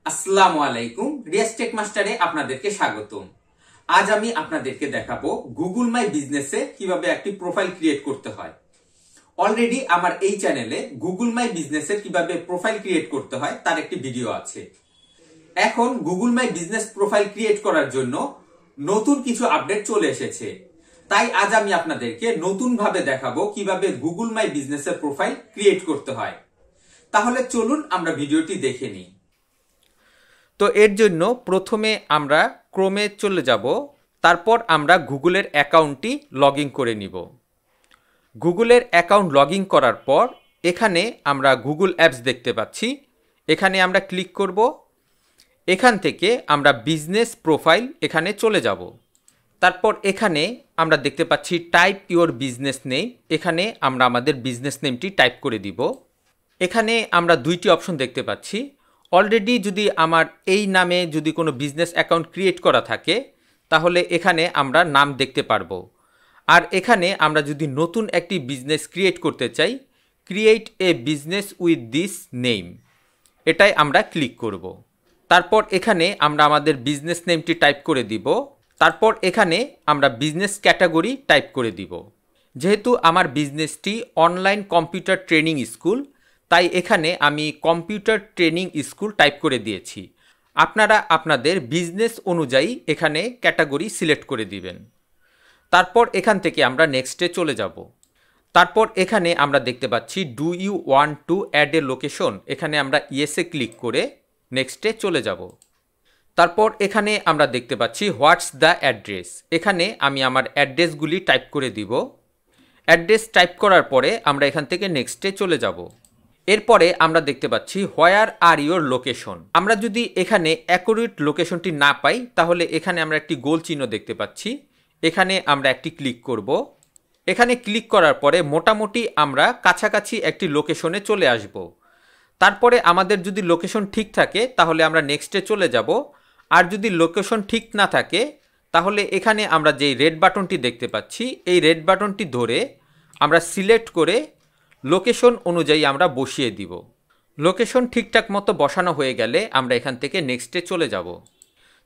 আসসালামু আলাইকুম, রিয়াজ টেক মাস্টারে আপনাদেরকে স্বাগতম। আজ আমি আপনাদেরকে দেখাবো গুগল মাই বিজনেসে কিভাবে একটি প্রোফাইল ক্রিয়েট করতে হয়। অলরেডি আমার এই চ্যানেলে গুগল মাই বিজনেসের কিভাবে প্রোফাইল ক্রিয়েট করতে হয় তার একটি ভিডিও আছে। এখন Google my business profile create করার জন্য নতুন কিছু আপডেট চলে এসেছে, তাই আজ আমি আপনাদেরকে নতুন ভাবে দেখাবো কিভাবে গুগল মাই বিজনেসের প্রোফাইল ক্রিয়েট করতে হয়। তাহলে চলুন আমরা ভিডিওটি দেখে নিই। তো এর জন্য প্রথমে আমরা ক্রোমে চলে যাব, তারপর আমরা গুগলের অ্যাকাউন্টটি লগ ইন করে নিব। গুগলের অ্যাকাউন্ট লগ ইন করার পর এখানে আমরা গুগল অ্যাপস দেখতে পাচ্ছি, এখানে আমরা ক্লিক করব। এখান থেকে আমরা বিজনেস প্রোফাইল এখানে চলে যাব। তারপর এখানে আমরা দেখতে পাচ্ছি টাইপ ইওর বিজনেস নেম, এখানে আমরা আমাদের বিজনেস নেমটি টাইপ করে দিব। এখানে আমরা দুইটি অপশন দেখতে পাচ্ছি। অলরেডি যদি আমার এই নামে যদি কোনো বিজনেস অ্যাকাউন্ট ক্রিয়েট করা থাকে তাহলে এখানে আমরা নাম দেখতে পারবো। আর এখানে আমরা যদি নতুন একটি বিজনেস ক্রিয়েট করতে চাই, create a business with this name, এটাই আমরা ক্লিক করব। তারপর এখানে আমরা আমাদের বিজনেস নেমটি টাইপ করে দিব। তারপর এখানে আমরা বিজনেস ক্যাটাগরি টাইপ করে দিব। যেহেতু আমার বিজনেসটি অনলাইন কম্পিউটার ট্রেনিং স্কুল, তাই এখানে আমি কম্পিউটার ট্রেনিং স্কুল টাইপ করে দিয়েছি। আপনারা আপনাদের বিজনেস অনুযায়ী এখানে ক্যাটাগরি সিলেক্ট করে দিবেন। তারপর এখান থেকে আমরা নেক্সটে চলে যাব। তারপর এখানে আমরা দেখতে পাচ্ছি do you want to add a location, এখানে আমরা ইয়েসে ক্লিক করে নেক্সটে চলে যাব। তারপর এখানে আমরা দেখতে পাচ্ছি হোয়াটস দ্য অ্যাড্রেস, এখানে আমি আমার অ্যাড্রেসগুলি টাইপ করে দিব। অ্যাড্রেস টাইপ করার পরে আমরা এখান থেকে নেক্সটে চলে যাব। এরপরে আমরা দেখতে পাচ্ছি হোয়ার আর ইউর লোকেশন। আমরা যদি এখানে অ্যাকুরেট লোকেশনটি না পাই তাহলে এখানে আমরা একটি গোল চিহ্ন দেখতে পাচ্ছি, এখানে আমরা একটি ক্লিক করব। এখানে ক্লিক করার পরে মোটামুটি আমরা কাছাকাছি একটি লোকেশনে চলে আসব। তারপরে আমাদের যদি লোকেশন ঠিক থাকে তাহলে আমরা নেক্সটে চলে যাব। আর যদি লোকেশন ঠিক না থাকে তাহলে এখানে আমরা যেই রেড বাটনটি দেখতে পাচ্ছি এই রেড বাটনটি ধরে আমরা সিলেক্ট করে লোকেশন অনুযায়ী আমরা বসিয়ে দিব। লোকেশন ঠিকঠাক মতো বসানো হয়ে গেলে আমরা এখান থেকে নেক্সটে চলে যাব।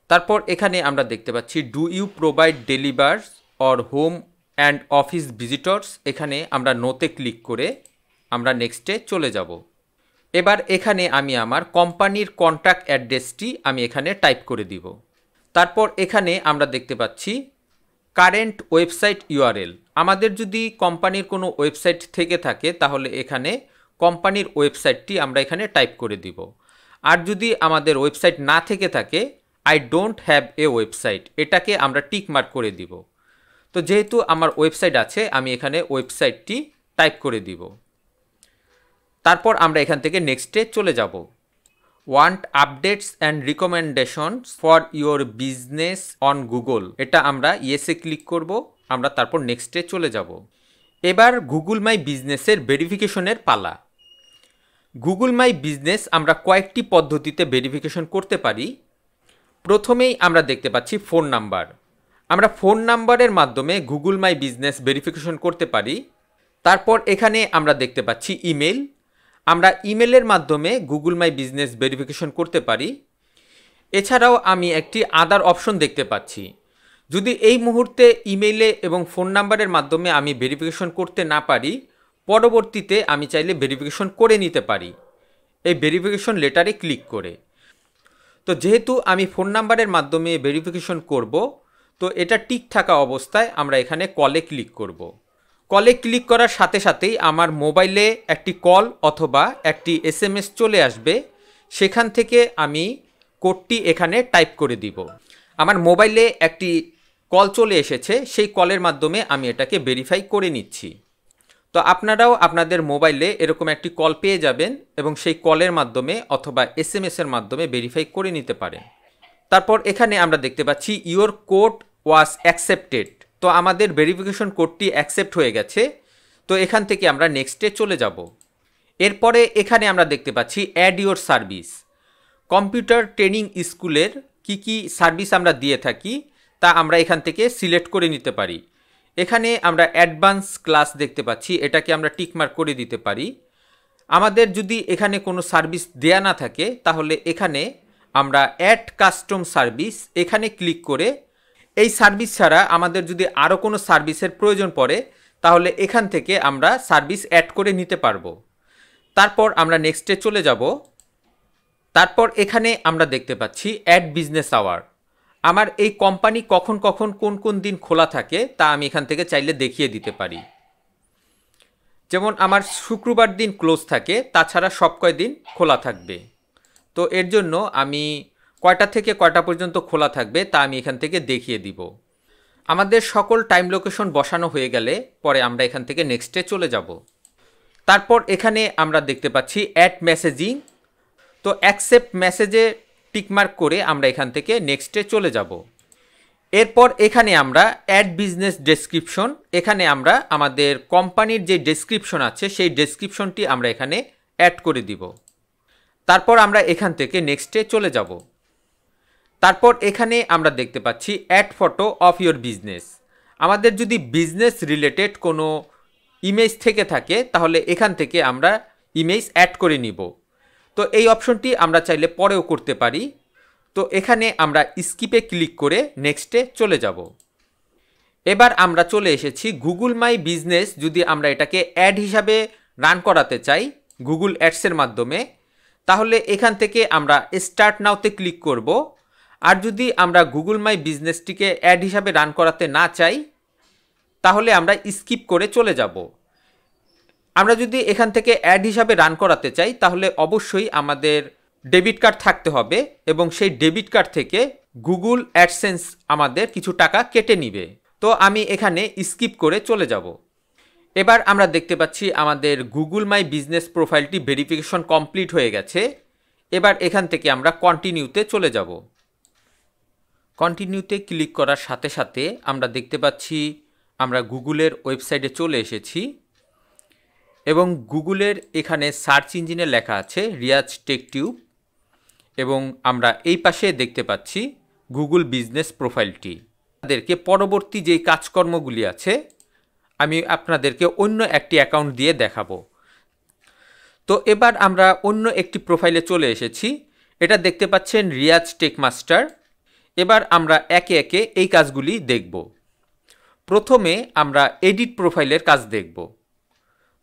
তারপর এখানে আমরা দেখতে পাচ্ছি do you provide delivers or home and office visitors, এখানে আমরা নোতে ক্লিক করে আমরা নেক্সটে চলে যাব। এবার এখানে আমি আমার কোম্পানির কন্ট্যাক্ট অ্যাড্রেসটি আমি এখানে টাইপ করে দিব। তারপর এখানে আমরা দেখতে পাচ্ছি কারেন্ট ওয়েবসাইট ইউআরএল, আমাদের যদি কোম্পানির কোনো ওয়েবসাইট থেকে থাকে তাহলে এখানে কোম্পানির ওয়েবসাইটটি আমরা এখানে টাইপ করে দিব। আর যদি আমাদের ওয়েবসাইট না থেকে থাকে I don't have a website, এটাকে আমরা টিক মার্ক করে দিব। তো যেহেতু আমার ওয়েবসাইট আছে আমি এখানে ওয়েবসাইটটি টাইপ করে দিব। তারপর আমরা এখান থেকে নেক্সটে চলে যাব। Want updates and recommendations for your business on Google, এটা আমরা ইয়েসে ক্লিক করব। আমরা তারপর নেক্সটে চলে যাব। এবার গুগল মাই বিজনেসের ভেরিফিকেশনের পালা। গুগল মাই বিজনেস আমরা কয়েকটি পদ্ধতিতে ভেরিফিকেশন করতে পারি। প্রথমেই আমরা দেখতে পাচ্ছি ফোন নাম্বার, আমরা ফোন নাম্বারের মাধ্যমে গুগল মাই বিজনেস ভেরিফিকেশন করতে পারি। তারপর এখানে আমরা দেখতে পাচ্ছি ইমেল, আমরা ইমেলের মাধ্যমে গুগল মাই বিজনেস ভেরিফিকেশন করতে পারি। এছাড়াও আমি একটি আদার অপশন দেখতে পাচ্ছি, যদি এই মুহূর্তে ইমেইলে এবং ফোন নাম্বারের মাধ্যমে আমি ভেরিফিকেশন করতে না পারি, পরবর্তীতে আমি চাইলে ভেরিফিকেশন করে নিতে পারি এই ভেরিফিকেশন লেটারে ক্লিক করে। তো যেহেতু আমি ফোন নাম্বারের মাধ্যমে ভেরিফিকেশন করব, তো এটা ঠিক থাকা অবস্থায় আমরা এখানে কলে ক্লিক করব। কলে ক্লিক করার সাথে সাথেই আমার মোবাইলে একটি কল অথবা একটি এসএমএস চলে আসবে, সেখান থেকে আমি কোডটি এখানে টাইপ করে দিব। আমার মোবাইলে একটি কল চলে এসেছে, সেই কলের মাধ্যমে আমি এটাকে ভেরিফাই করে নিচ্ছি। তো আপনারাও আপনাদের মোবাইলে এরকম একটি কল পেয়ে যাবেন এবং সেই কলের মাধ্যমে অথবা এসএমএসের মাধ্যমে ভেরিফাই করে নিতে পারেন। তারপর এখানে আমরা দেখতে পাচ্ছি ইওর কোড ওয়াজ অ্যাকসেপ্টেড, তো আমাদের ভেরিফিকেশন কোডটি অ্যাকসেপ্ট হয়ে গেছে। তো এখান থেকে আমরা নেক্সটে চলে যাব। এরপরে এখানে আমরা দেখতে পাচ্ছি add your service, computer training স্কুলের কি সার্ভিস আমরা দিয়ে থাকি তা আমরা এখান থেকে সিলেক্ট করে নিতে পারি। এখানে আমরা অ্যাডভান্স ক্লাস দেখতে পাচ্ছি, এটাকে আমরা টিকমার্ক করে দিতে পারি। আমাদের যদি এখানে কোনো সার্ভিস দেয়া না থাকে তাহলে এখানে আমরা অ্যাড কাস্টম সার্ভিস এখানে ক্লিক করে এই সার্ভিস ছাড়া আমাদের যদি আরও কোনো সার্ভিসের প্রয়োজন পড়ে তাহলে এখান থেকে আমরা সার্ভিস অ্যাড করে নিতে পারবো। তারপর আমরা নেক্সটে চলে যাব। তারপর এখানে আমরা দেখতে পাচ্ছি অ্যাড বিজনেস আওয়ার। আমার এই কোম্পানি কখন কখন কোন কোন দিন খোলা থাকে তা আমি এখান থেকে চাইলে দেখিয়ে দিতে পারি। যেমন আমার শুক্রবার দিন ক্লোজ থাকে, তাছাড়া সব কয়দিন খোলা থাকবে। তো এর জন্য আমি কয়টা থেকে কয়টা পর্যন্ত খোলা থাকবে তা আমি এখান থেকে দেখিয়ে দিব। আমাদের সকল টাইম লোকেশন বসানো হয়ে গেলে পরে আমরা এখান থেকে নেক্সটে চলে যাব। তারপর এখানে আমরা দেখতে পাচ্ছি অ্যাড মেসেজিং। তো অ্যাকসেপ্ট মেসেজে টিকমার্ক করে আমরা এখান থেকে নেক্সটে চলে যাব। এরপর এখানে আমরা অ্যাড বিজনেস ডেসক্রিপশন, এখানে আমরা আমাদের কোম্পানির যে ডেসক্রিপশন আছে সেই ডেসক্রিপশনটি আমরা এখানে অ্যাড করে দিব। তারপর আমরা এখান থেকে নেক্সটে চলে যাব। তারপর এখানে আমরা দেখতে পাচ্ছি add photo of your business. আমাদের যদি বিজনেস রিলেটেড কোনো ইমেজ থেকে থাকে তাহলে এখান থেকে আমরা ইমেজ অ্যাড করে নিব। তো এই অপশনটি আমরা চাইলে পরেও করতে পারি। তো এখানে আমরা স্কিপে ক্লিক করে নেক্সটে চলে যাব। এবার আমরা চলে এসেছি গুগল মাই বিজনেস। যদি আমরা এটাকে অ্যাড হিসাবে রান করাতে চাই গুগল অ্যাডসের মাধ্যমে, তাহলে এখান থেকে আমরা স্টার্ট নাওতে ক্লিক করব। আর যদি আমরা গুগল মাই বিজনেসটিকে অ্যাড হিসাবে রান করাতে না চাই তাহলে আমরা স্কিপ করে চলে যাব। আমরা যদি এখান থেকে অ্যাড হিসাবে রান করাতে চাই তাহলে অবশ্যই আমাদের ডেবিট কার্ড থাকতে হবে এবং সেই ডেবিট কার্ড থেকে গুগল অ্যাডসেন্স আমাদের কিছু টাকা কেটে নিবে। তো আমি এখানে স্কিপ করে চলে যাব। এবার আমরা দেখতে পাচ্ছি আমাদের গুগল মাই বিজনেস প্রোফাইলটি ভেরিফিকেশন কমপ্লিট হয়ে গেছে। এবার এখান থেকে আমরা কন্টিনিউতে চলে যাব। কন্টিনিউতে ক্লিক করার সাথে সাথে আমরা দেখতে পাচ্ছি আমরা গুগলের ওয়েবসাইটে চলে এসেছি এবং গুগলের এখানে সার্চ ইঞ্জিনে লেখা আছে রিয়াজ টেক টিউব এবং আমরা এই পাশে দেখতে পাচ্ছি গুগল বিজনেস প্রোফাইলটি। আপনাদেরকে পরবর্তী যেই কাজকর্মগুলি আছে আমি আপনাদেরকে অন্য একটি অ্যাকাউন্ট দিয়ে দেখাবো। তো এবার আমরা অন্য একটি প্রোফাইলে চলে এসেছি। এটা দেখতে পাচ্ছেন রিয়াজ টেক মাস্টার। এবার আমরা একে একে এই কাজগুলি দেখব। প্রথমে আমরা এডিট প্রোফাইলের কাজ দেখব।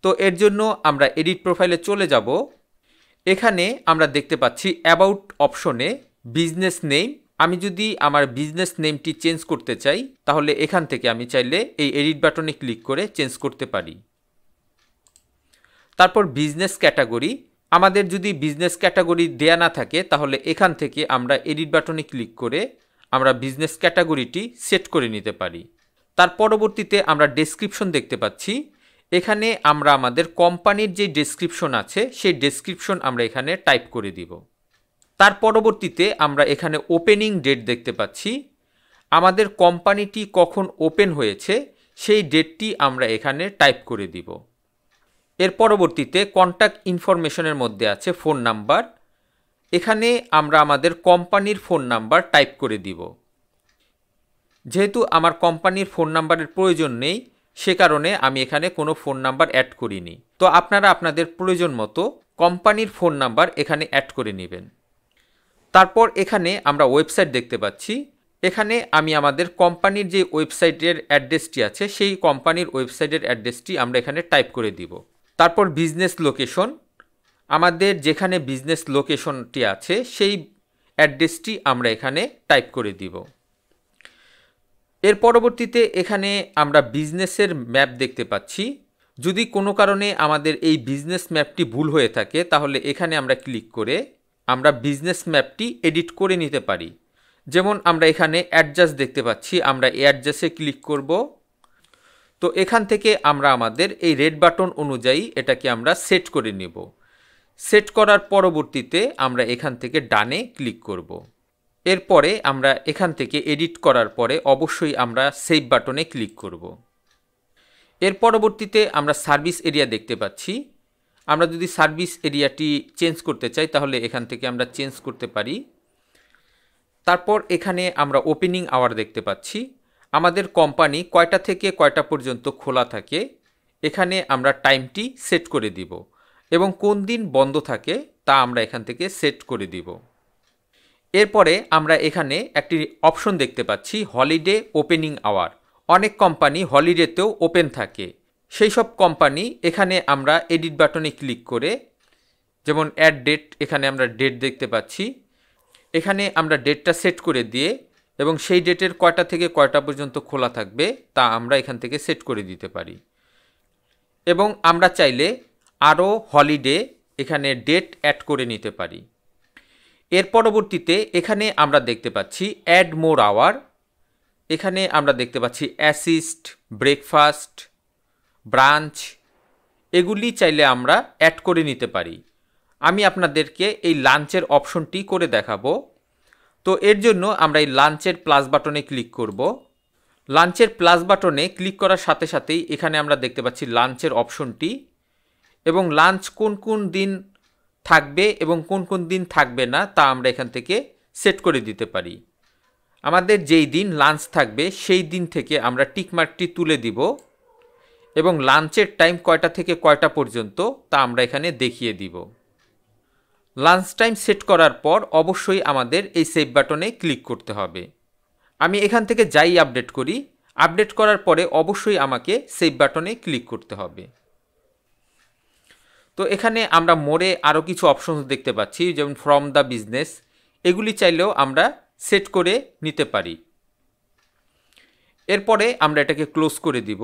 তো এর জন্য আমরা এডিট প্রোফাইলে চলে যাব। এখানে আমরা দেখতে পাচ্ছি অ্যাবাউট অপশনে বিজনেস নেম। আমি যদি আমার বিজনেস নেমটি চেঞ্জ করতে চাই তাহলে এখান থেকে আমি চাইলে এই এডিট বাটনে ক্লিক করে চেঞ্জ করতে পারি। তারপর বিজনেস ক্যাটাগরি, আমাদের যদি বিজনেস ক্যাটাগরি দেয়া না থাকে তাহলে এখান থেকে আমরা এডিট বাটনে ক্লিক করে আমরা বিজনেস ক্যাটাগরিটি সেট করে নিতে পারি। তার পরবর্তীতে আমরা ডেসক্রিপশন দেখতে পাচ্ছি। এখানে আমরা আমাদের কোম্পানির যে ডেসক্রিপশন আছে সেই ডেসক্রিপশন আমরা এখানে টাইপ করে দিব। তার পরবর্তীতে আমরা এখানে ওপেনিং ডেট দেখতে পাচ্ছি। আমাদের কোম্পানিটি কখন ওপেন হয়েছে সেই ডেটটি আমরা এখানে টাইপ করে দিব। এর পরবর্তীতে কন্ট্যাক্ট ইনফরমেশনের মধ্যে আছে ফোন নাম্বার। এখানে আমরা আমাদের কোম্পানির ফোন নাম্বার টাইপ করে দিব। যেহেতু আমার কোম্পানির ফোন নাম্বারের প্রয়োজন নেই সে কারণে আমি এখানে কোনো ফোন নাম্বার অ্যাড করিনি। তো আপনারা আপনাদের প্রয়োজন মতো কোম্পানির ফোন নাম্বার এখানে অ্যাড করে নেবেন। তারপর এখানে আমরা ওয়েবসাইট দেখতে পাচ্ছি। এখানে আমি আমাদের কোম্পানির যে ওয়েবসাইটের অ্যাড্রেসটি আছে সেই কোম্পানির ওয়েবসাইটের অ্যাড্রেসটি আমরা এখানে টাইপ করে দিব। তারপর বিজনেস লোকেশন, আমাদের যেখানে বিজনেস লোকেশনটি আছে সেই অ্যাড্রেসটি আমরা এখানে টাইপ করে দিব। এর পরবর্তীতে এখানে আমরা বিজনেসের ম্যাপ দেখতে পাচ্ছি। যদি কোনো কারণে আমাদের এই বিজনেস ম্যাপটি ভুল হয়ে থাকে তাহলে এখানে আমরা ক্লিক করে আমরা বিজনেস ম্যাপটি এডিট করে নিতে পারি। যেমন আমরা এখানে অ্যাডজাস্ট দেখতে পাচ্ছি, আমরা এই অ্যাডজাস্টে ক্লিক করব। তো এখান থেকে আমরা আমাদের এই রেড বাটন অনুযায়ী এটাকে আমরা সেট করে নেব। সেট করার পরবর্তীতে আমরা এখান থেকে ডানে ক্লিক করব। এরপরে আমরা এখান থেকে এডিট করার পরে অবশ্যই আমরা সেভ বাটনে ক্লিক করব। এর পরবর্তীতে আমরা সার্ভিস এরিয়া দেখতে পাচ্ছি। আমরা যদি সার্ভিস এরিয়াটি চেঞ্জ করতে চাই তাহলে এখান থেকে আমরা চেঞ্জ করতে পারি। তারপর এখানে আমরা ওপেনিং আওয়ার দেখতে পাচ্ছি। আমাদের কোম্পানি কয়টা থেকে কয়টা পর্যন্ত খোলা থাকে এখানে আমরা টাইমটি সেট করে দিব এবং কোন দিন বন্ধ থাকে তা আমরা এখান থেকে সেট করে দিব। এরপরে আমরা এখানে একটি অপশন দেখতে পাচ্ছি হলিডে ওপেনিং আওয়ার। অনেক কোম্পানি হলিডেতেও ওপেন থাকে। সেই সব কোম্পানি এখানে আমরা এডিট বাটনে ক্লিক করে, যেমন অ্যাড ডেট, এখানে আমরা ডেট দেখতে পাচ্ছি, এখানে আমরা ডেটটা সেট করে দিয়ে এবং সেই ডেটের কয়টা থেকে কয়টা পর্যন্ত খোলা থাকবে তা আমরা এখান থেকে সেট করে দিতে পারি। এবং আমরা চাইলে আরও হলিডে এখানে ডেট অ্যাড করে নিতে পারি। এর পরবর্তীতে এখানে আমরা দেখতে পাচ্ছি অ্যাড মোর আওয়ার। এখানে আমরা দেখতে পাচ্ছি অ্যাসিস্ট, ব্রেকফাস্ট, ব্রাঞ্চ, এগুলি চাইলে আমরা অ্যাড করে নিতে পারি। আমি আপনাদেরকে এই লাঞ্চের অপশনটি করে দেখাবো। তো এর জন্য আমরা এই লাঞ্চের প্লাস বাটনে ক্লিক করব। লাঞ্চের প্লাস বাটনে ক্লিক করার সাথে সাথেই এখানে আমরা দেখতে পাচ্ছি লাঞ্চের অপশনটি এবং লাঞ্চ কোন কোন দিন থাকবে এবং কোন কোন দিন থাকবে না তা আমরা এখান থেকে সেট করে দিতে পারি। আমাদের যেই দিন লাঞ্চ থাকবে সেই দিন থেকে আমরা টিকমার্কটি তুলে দিব এবং লাঞ্চের টাইম কয়টা থেকে কয়টা পর্যন্ত তা আমরা এখানে দেখিয়ে দিব। লাঞ্চ টাইম সেট করার পর অবশ্যই আমাদের এই সেভ বাটনে ক্লিক করতে হবে। আমি এখান থেকে যাই আপডেট করি, আপডেট করার পরে অবশ্যই আমাকে সেভ বাটনে ক্লিক করতে হবে। তো এখানে আমরা মোড়ে আরও কিছু অপশনস দেখতে পাচ্ছি, যেমন ফ্রম দ্য বিজনেস, এগুলি চাইলেও আমরা সেট করে নিতে পারি। এরপরে আমরা এটাকে ক্লোজ করে দিব।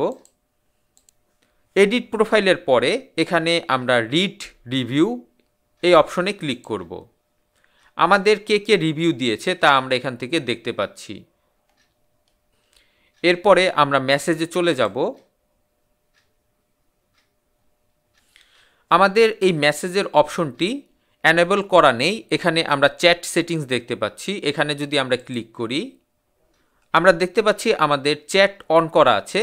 এডিট প্রোফাইলের পরে এখানে আমরা রিড রিভিউ এই অপশনে ক্লিক করব। আমাদের কে কে রিভিউ দিয়েছে তা আমরা এখান থেকে দেখতে পাচ্ছি। এরপরে আমরা মেসেজে চলে যাব। আমাদের এই মেসেজের অপশনটি এনেবল করা নেই। এখানে আমরা চ্যাট সেটিংস দেখতে পাচ্ছি। এখানে যদি আমরা ক্লিক করি, আমরা দেখতে পাচ্ছি আমাদের চ্যাট অন করা আছে,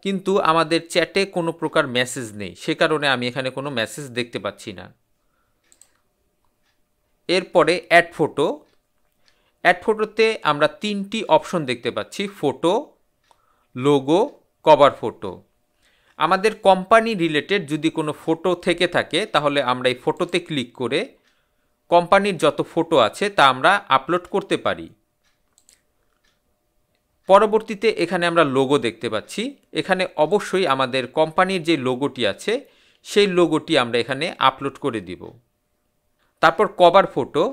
কিন্তু আমাদের চ্যাটে কোনো প্রকার মেসেজ নেই। সে কারণে আমি এখানে কোনো মেসেজ দেখতে পাচ্ছি না। এরপরে অ্যাড ফটো। অ্যাড ফটোতে আমরা তিনটি অপশন দেখতে পাচ্ছি, ফটো, লোগো, কভার ফটো। আমাদের কোম্পানি রিলেটেড যদি কোনো ফটো থেকে থাকে তাহলে আমরা এই ফটোতে ক্লিক করে কোম্পানির যত ফটো আছে তা আমরা আপলোড করতে পারি। পরবর্তীতে এখানে আমরা লোগো দেখতে পাচ্ছি। এখানে অবশ্যই আমাদের কোম্পানির যে লোগোটি আছে সেই লোগোটি আমরা এখানে আপলোড করে দিব। তারপর কভার ফটো,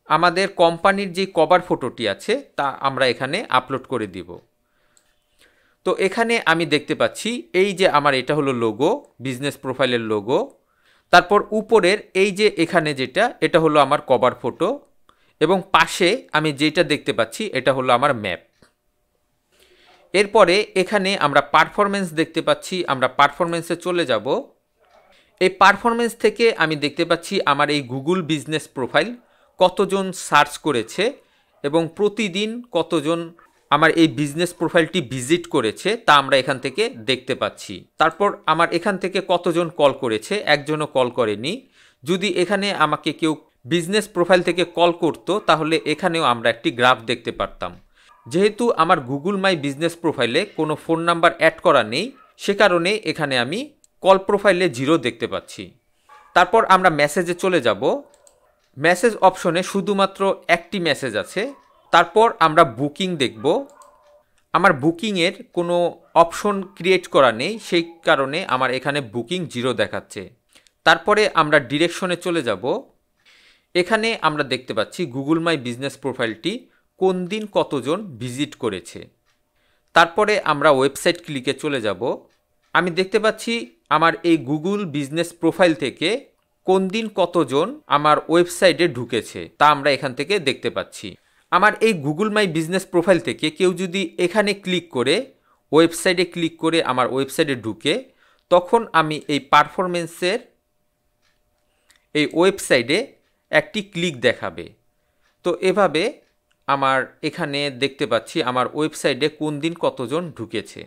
আমাদের কোম্পানির যে কভার ফটোটি আছে তা আমরা এখানে আপলোড করে দিব। তো এখানে আমি দেখতে পাচ্ছি এই যে আমার এটা হলো লোগো, বিজনেস প্রোফাইলের লোগো। তারপর উপরের এই যে এখানে যেটা, এটা হলো আমার কভার ফটো এবং পাশে আমি যেটা দেখতে পাচ্ছি এটা হলো আমার ম্যাপ। এরপরে এখানে আমরা পারফরমেন্স দেখতে পাচ্ছি। আমরা পারফরমেন্সে চলে যাব। এই পারফরমেন্স থেকে আমি দেখতে পাচ্ছি আমার এই গুগল বিজনেস প্রোফাইল কতজন সার্চ করেছে এবং প্রতিদিন কতজন আমার এই বিজনেস প্রোফাইলটি ভিজিট করেছে তা আমরা এখান থেকে দেখতে পাচ্ছি। তারপর আমার এখান থেকে কতজন কল করেছে, একজনও কল করেনি। যদি এখানে আমাকে কেউ বিজনেস প্রোফাইল থেকে কল করতো তাহলে এখানেও আমরা একটি গ্রাফ দেখতে পারতাম। যেহেতু আমার গুগল মাই বিজনেস প্রোফাইলে কোনো ফোন নাম্বার অ্যাড করা নেই, সে কারণে এখানে আমি কল প্রোফাইলে 0 দেখতে পাচ্ছি। তারপর আমরা মেসেজে চলে যাব। মেসেজ অপশনে শুধুমাত্র একটি মেসেজ আছে। তারপর আমরা বুকিং দেখব। আমার বুকিংয়ের কোনো অপশন ক্রিয়েট করা নেই, সেই কারণে আমার এখানে বুকিং 0 দেখাচ্ছে। তারপরে আমরা ডিরেকশনে চলে যাব। এখানে আমরা দেখতে পাচ্ছি গুগল মাই বিজনেস প্রোফাইলটি কোন দিন কতজন ভিজিট করেছে। তারপরে আমরা ওয়েবসাইট ক্লিকে চলে যাব। আমি দেখতে পাচ্ছি আমার এই গুগল বিজনেস প্রোফাইল থেকে কোন দিন কতজন আমার ওয়েবসাইটে ঢুকেছে তা আমরা এখান থেকে দেখতে পাচ্ছি। আমার এই গুগল মাই বিজনেস প্রোফাইল থেকে কেউ যদি এখানে ক্লিক করে ওয়েবসাইটে ক্লিক করে আমার ওয়েবসাইটে ঢুকে, তখন আমি এই পারফরমেন্সের এই ওয়েবসাইটে একটি ক্লিক দেখাবে। তো এভাবে আমার এখানে দেখতে পাচ্ছি আমার ওয়েবসাইটে কোন দিন কতজন ঢুকেছে।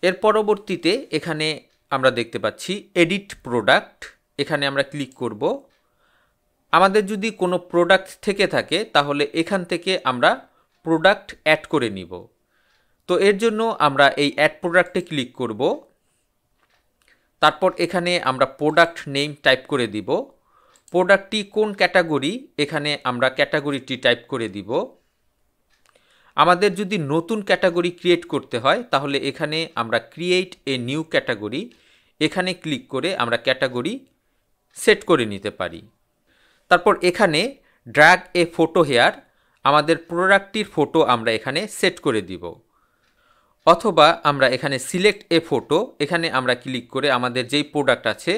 এর পরবর্তীতে এখানে আমরা দেখতে পাচ্ছি এডিট প্রোডাক্ট। এখানে আমরা ক্লিক করব। আমাদের যদি কোনো প্রোডাক্ট থেকে থাকে তাহলে এখান থেকে আমরা প্রোডাক্ট অ্যাড করে নিব। তো এর জন্য আমরা এই অ্যাড প্রোডাক্টে ক্লিক করব। তারপর এখানে আমরা প্রোডাক্ট নেম টাইপ করে দিব। প্রোডাক্টটি কোন ক্যাটাগরি, এখানে আমরা ক্যাটাগরিটি টাইপ করে দিব। আমাদের যদি নতুন ক্যাটাগরি ক্রিয়েট করতে হয় তাহলে এখানে আমরা ক্রিয়েট এ নিউ ক্যাটাগরি, এখানে ক্লিক করে আমরা ক্যাটাগরি সেট করে নিতে পারি। তারপর এখানে ড্র্যাগ এ ফটো হেয়ার, আমাদের প্রোডাক্টটির ফটো আমরা এখানে সেট করে দিব। অথবা আমরা এখানে সিলেক্ট এ ফটো, এখানে আমরা ক্লিক করে আমাদের যেই প্রোডাক্ট আছে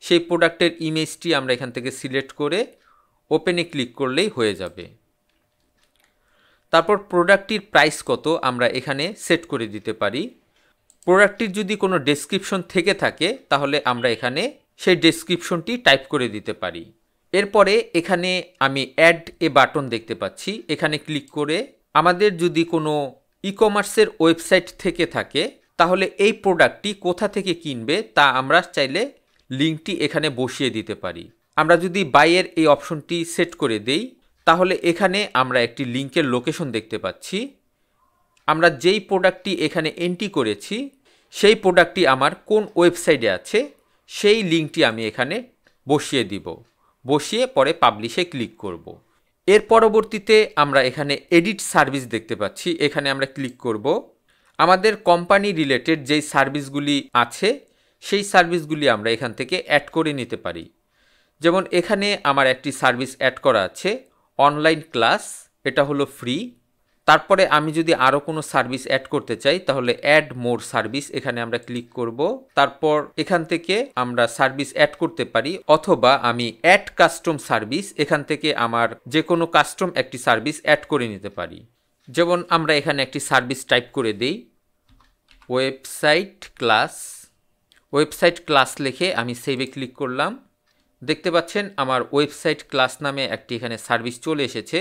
সেই প্রোডাক্টের ইমেজটি আমরা এখান থেকে সিলেক্ট করে ওপেনে ক্লিক করলেই হয়ে যাবে। তারপর প্রোডাক্টটির প্রাইস কত আমরা এখানে সেট করে দিতে পারি। প্রোডাক্টটির যদি কোনো ডেসক্রিপশন থেকে থাকে তাহলে আমরা এখানে সেই ডেসক্রিপশনটি টাইপ করে দিতে পারি। এরপরে এখানে আমি অ্যাড এ বাটন দেখতে পাচ্ছি, এখানে ক্লিক করে আমাদের যদি কোনো ই কমার্সের ওয়েবসাইট থেকে থাকে তাহলে এই প্রোডাক্টটি কোথা থেকে কিনবে তা আমরা চাইলে লিঙ্কটি এখানে বসিয়ে দিতে পারি। আমরা যদি বাইয়ের এই অপশনটি সেট করে দেই তাহলে এখানে আমরা একটি লিঙ্কের লোকেশন দেখতে পাচ্ছি। আমরা যেই প্রোডাক্টটি এখানে এন্ট্রি করেছি সেই প্রোডাক্টটি আমার কোন ওয়েবসাইটে আছে সেই লিঙ্কটি আমি এখানে বসিয়ে দিব, বসিয়ে পরে পাবলিশে ক্লিক করব। এর পরবর্তীতে আমরা এখানে এডিট সার্ভিস দেখতে পাচ্ছি, এখানে আমরা ক্লিক করব। আমাদের কোম্পানি রিলেটেড যেই সার্ভিসগুলি আছে সেই সার্ভিসগুলি আমরা এখান থেকে অ্যাড করে নিতে পারি। যেমন এখানে আমার একটি সার্ভিস অ্যাড করা আছে অনলাইন ক্লাস, এটা হলো ফ্রি। তারপরে আমি যদি আরও কোনো সার্ভিস অ্যাড করতে চাই তাহলে অ্যাড মোর সার্ভিস, এখানে আমরা ক্লিক করব। তারপর এখান থেকে আমরা সার্ভিস অ্যাড করতে পারি, অথবা আমি অ্যাড কাস্টম সার্ভিস, এখান থেকে আমার যে কোনো কাস্টম একটি সার্ভিস অ্যাড করে নিতে পারি। যেমন আমরা এখানে একটি সার্ভিস টাইপ করে দেই ওয়েবসাইট ক্লাস। ওয়েবসাইট ক্লাস লিখে আমি সেভে ক্লিক করলাম। দেখতে পাচ্ছেন আমার ওয়েবসাইট ক্লাস নামে একটি এখানে সার্ভিস চলে এসেছে।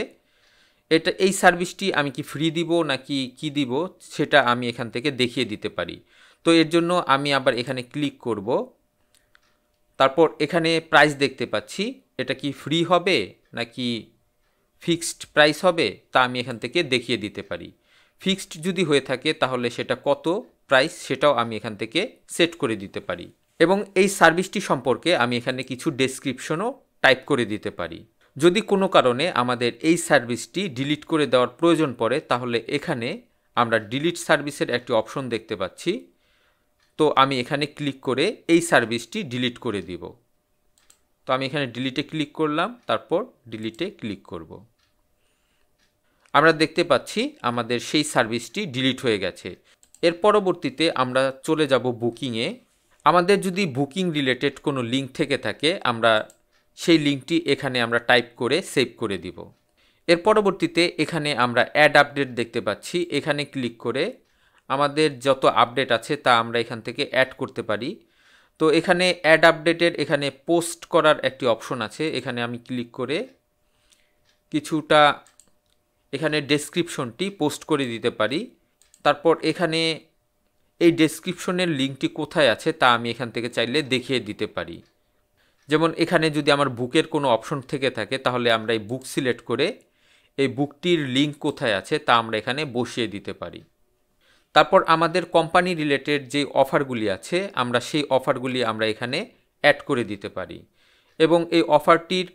এই সার্ভিসটি আমি কি ফ্রি দিব নাকি কি দিব সেটা আমি এখান থেকে দেখিয়ে দিতে পারি। তো এর জন্য আমি আবার এখানে ক্লিক করব। তারপর এখানে প্রাইস দেখতে পাচ্ছি, এটা কি ফ্রি হবে নাকি ফিক্সড প্রাইস হবে তা আমি এখান থেকে দেখিয়ে দিতে পারি। ফিক্সড যদি হয়ে থাকে তাহলে সেটা কত প্রাইস সেটাও আমি এখান থেকে সেট করে দিতে পারি। এবং এই সার্ভিসটি সম্পর্কে আমি এখানে কিছু ডেসক্রিপশনও টাইপ করে দিতে পারি। যদি কোনো কারণে আমাদের এই সার্ভিসটি ডিলিট করে দেওয়ার প্রয়োজন পড়ে তাহলে এখানে আমরা ডিলিট সার্ভিসের একটি অপশন দেখতে পাচ্ছি। তো আমি এখানে ক্লিক করে এই সার্ভিসটি ডিলিট করে দিব। তো আমি এখানে ডিলিটে ক্লিক করলাম, তারপর ডিলিটে ক্লিক করব। আমরা দেখতে পাচ্ছি আমাদের সেই সার্ভিসটি ডিলিট হয়ে গেছে। এর পরবর্তীতে আমরা চলে যাব বুকিংয়ে। আমাদের যদি বুকিং রিলেটেড কোনো লিঙ্ক থেকে থাকে আমরা সেই লিঙ্কটি এখানে আমরা টাইপ করে সেভ করে দিব। এর পরবর্তীতে এখানে আমরা অ্যাড আপডেট দেখতে পাচ্ছি, এখানে ক্লিক করে আমাদের যত আপডেট আছে তা আমরা এখান থেকে অ্যাড করতে পারি। তো এখানে অ্যাড আপডেটের এখানে পোস্ট করার একটি অপশন আছে, এখানে আমি ক্লিক করে কিছুটা এখানে ডেসক্রিপশনটি পোস্ট করে দিতে পারি। তারপর এখানে এই ডেসক্রিপশনের লিঙ্কটি কোথায় আছে তা আমি এখান থেকে চাইলে দেখিয়ে দিতে পারি। যেমন এখানে যদি আমার বুকের কোনো অপশন থেকে থাকে তাহলে আমরা এই বুক সিলেক্ট করে এই বুকটির লিঙ্ক কোথায় আছে তা আমরা এখানে বসিয়ে দিতে পারি। তারপর আমাদের কোম্পানি রিলেটেড যে অফারগুলি আছে আমরা সেই অফারগুলি আমরা এখানে অ্যাড করে দিতে পারি এবং এই অফারটির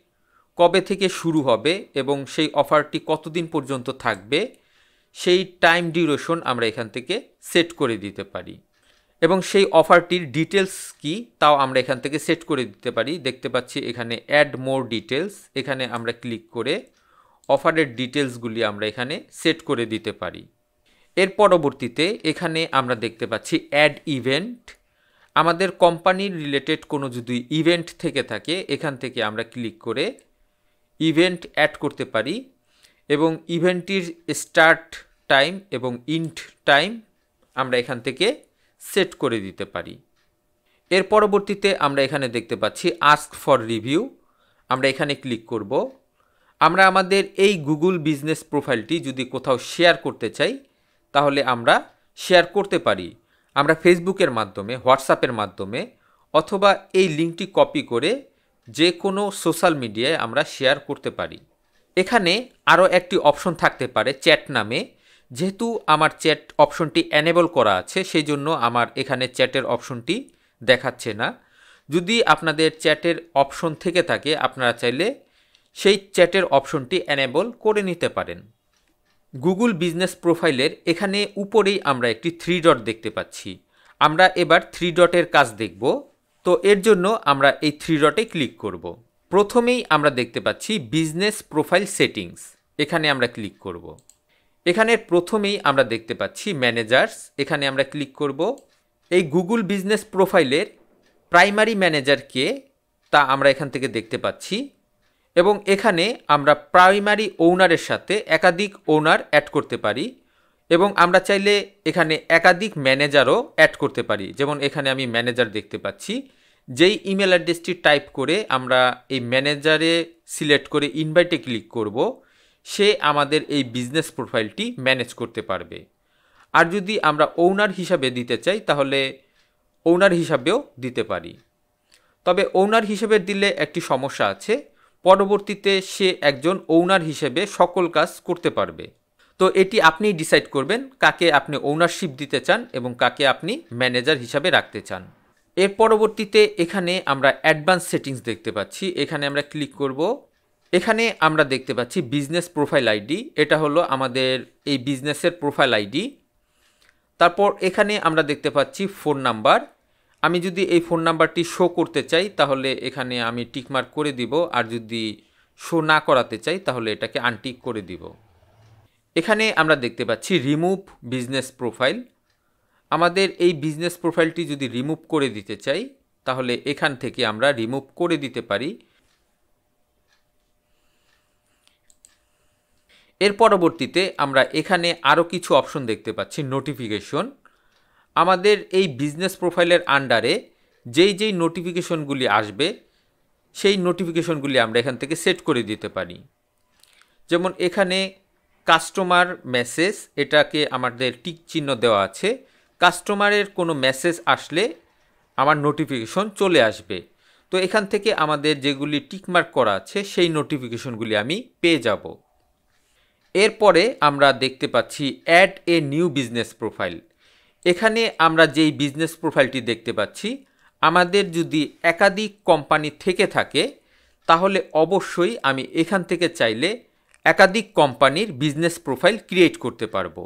কবে থেকে শুরু হবে এবং সেই অফারটি কতদিন পর্যন্ত থাকবে সেই টাইম ডিউরেশন আমরা এখান থেকে সেট করে দিতে পারি এবং সেই অফারটির ডিটেলস কি তাও আমরা এখান থেকে সেট করে দিতে পারি। দেখতে পাচ্ছি এখানে অ্যাড মোর ডিটেলস, এখানে আমরা ক্লিক করে অফারের ডিটেলসগুলি আমরা এখানে সেট করে দিতে পারি। এর পরবর্তীতে এখানে আমরা দেখতে পাচ্ছি অ্যাড ইভেন্ট। আমাদের কোম্পানির রিলেটেড কোনো যদি ইভেন্ট থেকে থাকে এখান থেকে আমরা ক্লিক করে ইভেন্ট অ্যাড করতে পারি এবং ইভেন্টটির স্টার্ট টাইম এবং ইন্ড টাইম আমরা এখান থেকে সেট করে দিতে পারি। এর পরবর্তীতে আমরা এখানে দেখতে পাচ্ছি আস্ক ফর রিভিউ, আমরা এখানে ক্লিক করব। আমরা আমাদের এই গুগল বিজনেস প্রোফাইলটি যদি কোথাও শেয়ার করতে চাই তাহলে আমরা শেয়ার করতে পারি। আমরা ফেসবুকের মাধ্যমে, হোয়াটসঅ্যাপের মাধ্যমে অথবা এই লিঙ্কটি কপি করে যে কোনো সোশ্যাল মিডিয়ায় আমরা শেয়ার করতে পারি। এখানে আরও একটি অপশন থাকতে পারে চ্যাট নামে, যেহেতু আমার চ্যাট অপশনটি এনেবল করা আছে সেই জন্য আমার এখানে চ্যাটের অপশনটি দেখাচ্ছে না। যদি আপনাদের চ্যাটের অপশন থেকে থাকে আপনারা চাইলে সেই চ্যাটের অপশনটি এনেবল করে নিতে পারেন। গুগল বিজনেস প্রোফাইলের এখানে উপরেই আমরা একটি 3 ডট দেখতে পাচ্ছি। আমরা এবার 3 ডটের কাজ দেখব। তো এর জন্য আমরা এই 3 ডটে ক্লিক করব। প্রথমেই আমরা দেখতে পাচ্ছি বিজনেস প্রোফাইল সেটিংস, এখানে আমরা ক্লিক করব। এখানে প্রথমেই আমরা দেখতে পাচ্ছি ম্যানেজার্স, এখানে আমরা ক্লিক করব। এই গুগল বিজনেস প্রোফাইলের প্রাইমারি ম্যানেজার কে তা আমরা এখান থেকে দেখতে পাচ্ছি এবং এখানে আমরা প্রাইমারি ওনারের সাথে একাধিক ওনার অ্যাড করতে পারি এবং আমরা চাইলে এখানে একাধিক ম্যানেজারও অ্যাড করতে পারি। যেমন এখানে আমি ম্যানেজার দেখতে পাচ্ছি, যেই ইমেল অ্যাড্রেসটি টাইপ করে আমরা এই ম্যানেজারে সিলেক্ট করে ইনভাইটে ক্লিক করব, সে আমাদের এই বিজনেস প্রোফাইলটি ম্যানেজ করতে পারবে। আর যদি আমরা ওনার হিসাবে দিতে চাই তাহলে ওনার হিসাবেও দিতে পারি। তবে ওনার হিসেবে দিলে একটি সমস্যা আছে, পরবর্তীতে সে একজন ওনার হিসেবে সকল কাজ করতে পারবে। তো এটি আপনি ডিসাইড করবেন কাকে আপনি ওনারশিপ দিতে চান এবং কাকে আপনি ম্যানেজার হিসাবে রাখতে চান। এর পরবর্তীতে এখানে আমরা অ্যাডভান্স সেটিংস দেখতে পাচ্ছি, এখানে আমরা ক্লিক করব। এখানে আমরা দেখতে পাচ্ছি বিজনেস প্রোফাইল আইডি, এটা হলো আমাদের এই বিজনেসের প্রোফাইল আইডি। তারপর এখানে আমরা দেখতে পাচ্ছি ফোন নাম্বার। আমি যদি এই ফোন নাম্বারটি শো করতে চাই তাহলে এখানে আমি টিকমার্ক করে দিব, আর যদি শো না করাতে চাই তাহলে এটাকে আনটিক করে দিব। এখানে আমরা দেখতে পাচ্ছি রিমুভ বিজনেস প্রোফাইল। আমাদের এই বিজনেস প্রোফাইলটি যদি রিমুভ করে দিতে চাই তাহলে এখান থেকে আমরা রিমুভ করে দিতে পারি। এর পরবর্তীতে আমরা এখানে আরও কিছু অপশন দেখতে পাচ্ছি। নোটিফিকেশন, আমাদের এই বিজনেস প্রোফাইলের আন্ডারে যেই নোটিফিকেশনগুলি আসবে সেই নোটিফিকেশনগুলি আমরা এখান থেকে সেট করে দিতে পারি। যেমন এখানে কাস্টমার মেসেজ, এটাকে আমাদের টিক চিহ্ন দেওয়া আছে। কাস্টমারের কোনো মেসেজ আসলে আমার নোটিফিকেশন চলে আসবে। তো এখান থেকে আমাদের যেগুলি টিকমার্ক করা আছে সেই নোটিফিকেশনগুলি আমি পেয়ে যাব। এরপরে আমরা দেখতে পাচ্ছি add a new business profile. এখানে আমরা যেই বিজনেস প্রোফাইলটি দেখতে পাচ্ছি, আমাদের যদি একাধিক কোম্পানি থেকে থাকে তাহলে অবশ্যই আমি এখান থেকে চাইলে একাধিক কোম্পানির বিজনেস প্রোফাইল ক্রিয়েট করতে পারবো।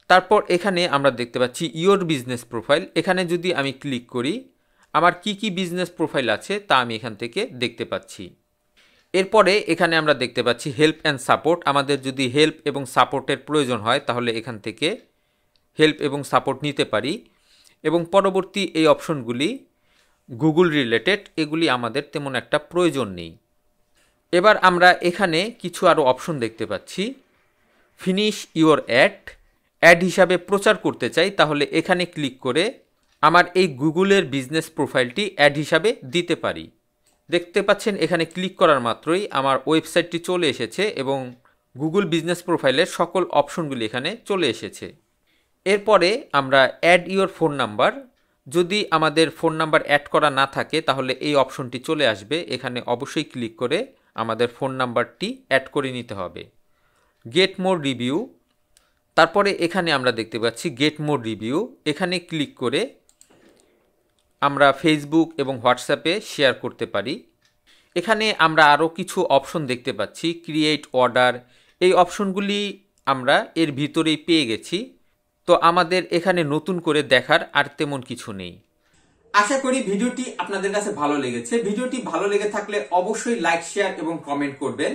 তারপর এখানে আমরা দেখতে পাচ্ছি ইওর বিজনেস প্রোফাইল, এখানে যদি আমি ক্লিক করি আমার কি বিজনেস প্রোফাইল আছে তা আমি এখান থেকে দেখতে পাচ্ছি। এরপরে এখানে আমরা দেখতে পাচ্ছি হেল্প অ্যান্ড সাপোর্ট। আমাদের যদি হেল্প এবং সাপোর্টের প্রয়োজন হয় তাহলে এখান থেকে হেল্প এবং সাপোর্ট নিতে পারি এবং পরবর্তী এই অপশনগুলি গুগল রিলেটেড, এগুলি আমাদের তেমন একটা প্রয়োজন নেই। এবার আমরা এখানে কিছু আরও অপশন দেখতে পাচ্ছি। ফিনিশ ইওর অ্যাড হিসাবে প্রচার করতে চাই তাহলে এখানে ক্লিক করে আমার এই গুগলের বিজনেস প্রোফাইলটি অ্যাড হিসাবে দিতে পারি। দেখতে পাচ্ছেন এখানে ক্লিক করার মাত্রই আমার ওয়েবসাইটটি চলে এসেছে এবং গুগল বিজনেস প্রোফাইলের সকল অপশনগুলি এখানে চলে এসেছে। এরপরে আমরা অ্যাড ইওর ফোন নাম্বার, যদি আমাদের ফোন নাম্বার অ্যাড করা না থাকে তাহলে এই অপশনটি চলে আসবে। এখানে অবশ্যই ক্লিক করে আমাদের ফোন নাম্বারটি অ্যাড করে নিতে হবে। গেট মোর রিভিউ, তারপরে এখানে আমরা দেখতে পাচ্ছি গেট মোর রিভিউ, এখানে ক্লিক করে আমরা ফেসবুক এবং হোয়াটসঅ্যাপে শেয়ার করতে পারি। এখানে আমরা আরও কিছু অপশন দেখতে পাচ্ছি। ক্রিয়েট অর্ডার, এই অপশনগুলি আমরা এর ভিতরেই পেয়ে গেছি। তো আমাদের এখানে নতুন করে দেখার আর তেমন কিছু নেই। আশা করি ভিডিওটি আপনাদের কাছে ভালো লেগেছে। ভিডিওটি ভালো লেগে থাকলে অবশ্যই লাইক, শেয়ার এবং কমেন্ট করবেন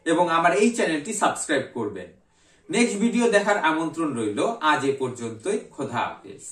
এবং আমার এই চ্যানেলটি সাবস্ক্রাইব করবেন। নেক্সট ভিডিও দেখার আমন্ত্রণ রইল। আজ এ পর্যন্তই। খোদা হাফেজ।